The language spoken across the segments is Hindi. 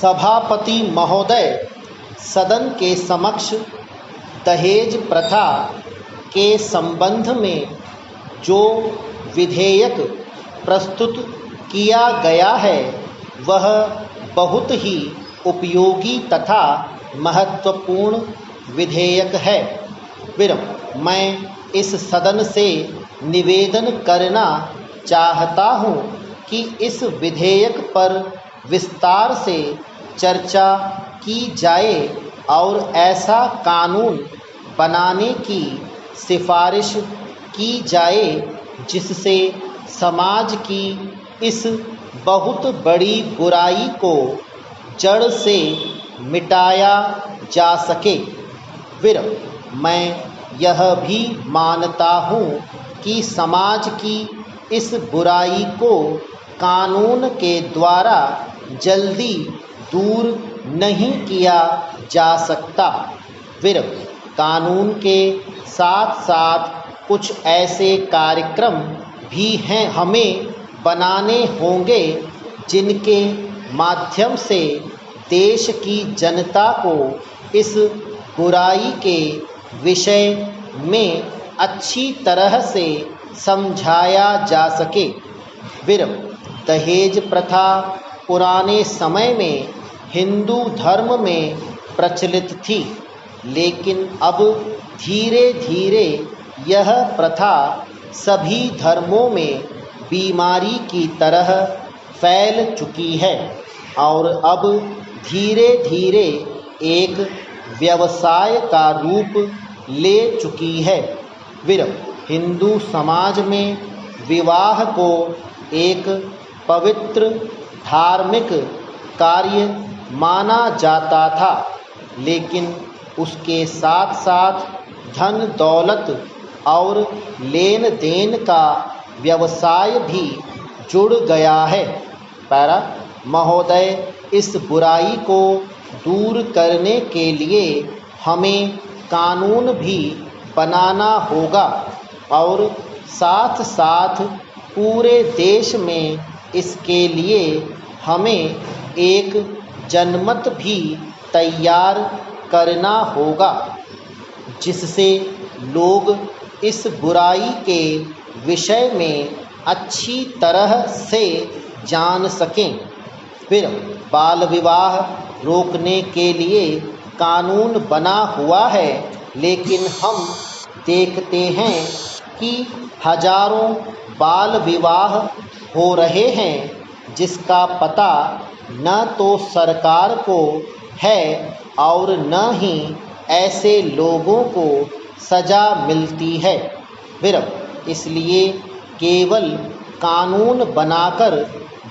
सभापति महोदय सदन के समक्ष दहेज प्रथा के संबंध में जो विधेयक प्रस्तुत किया गया है वह बहुत ही उपयोगी तथा महत्वपूर्ण विधेयक है। फिर मैं इस सदन से निवेदन करना चाहता हूँ कि इस विधेयक पर विस्तार से चर्चा की जाए और ऐसा कानून बनाने की सिफारिश की जाए जिससे समाज की इस बहुत बड़ी बुराई को जड़ से मिटाया जा सके। फिर मैं यह भी मानता हूँ कि समाज की इस बुराई को कानून के द्वारा जल्दी दूर नहीं किया जा सकता। फिर कानून के साथ साथ कुछ ऐसे कार्यक्रम भी हैं हमें बनाने होंगे जिनके माध्यम से देश की जनता को इस बुराई के विषय में अच्छी तरह से समझाया जा सके। फिर दहेज प्रथा पुराने समय में हिंदू धर्म में प्रचलित थी, लेकिन अब धीरे धीरे यह प्रथा सभी धर्मों में बीमारी की तरह फैल चुकी है और अब धीरे धीरे एक व्यवसाय का रूप ले चुकी है। फिर हिंदू समाज में विवाह को एक पवित्र धार्मिक कार्य माना जाता था, लेकिन उसके साथ साथ धन दौलत और लेन देन का व्यवसाय भी जुड़ गया है। पैरा महोदय, इस बुराई को दूर करने के लिए हमें कानून भी बनाना होगा और साथ साथ पूरे देश में इसके लिए हमें एक जनमत भी तैयार करना होगा जिससे लोग इस बुराई के विषय में अच्छी तरह से जान सकें। फिर बाल विवाह रोकने के लिए कानून बना हुआ है, लेकिन हम देखते हैं कि हजारों बाल विवाह हो रहे हैं जिसका पता न तो सरकार को है और न ही ऐसे लोगों को सज़ा मिलती है। फिर इसलिए केवल कानून बनाकर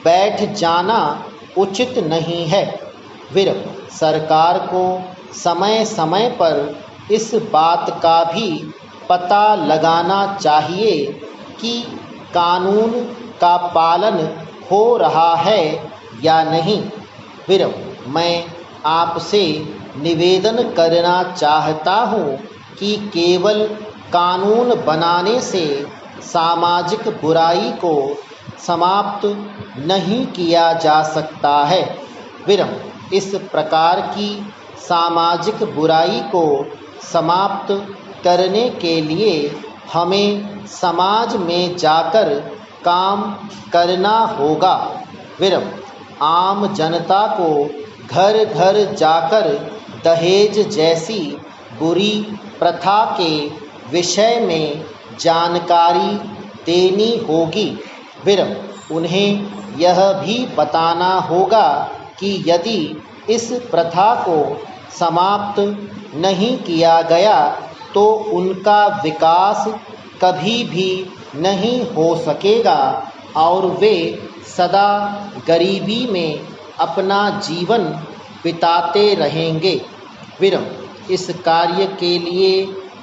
बैठ जाना उचित नहीं है। फिर सरकार को समय समय पर इस बात का भी पता लगाना चाहिए कि कानून का पालन हो रहा है या नहीं। फिर मैं आपसे निवेदन करना चाहता हूँ कि केवल कानून बनाने से सामाजिक बुराई को समाप्त नहीं किया जा सकता है। फिर इस प्रकार की सामाजिक बुराई को समाप्त करने के लिए हमें समाज में जाकर काम करना होगा। फिर आम जनता को घर घर जाकर दहेज जैसी बुरी प्रथा के विषय में जानकारी देनी होगी। फिर उन्हें यह भी बताना होगा कि यदि इस प्रथा को समाप्त नहीं किया गया तो उनका विकास कभी भी नहीं हो सकेगा और वे सदा गरीबी में अपना जीवन बिताते रहेंगे। फिर इस कार्य के लिए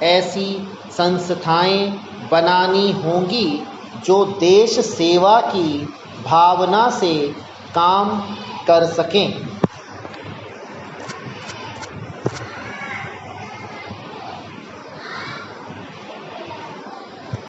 ऐसी संस्थाएं बनानी होंगी जो देश सेवा की भावना से काम कर सकें।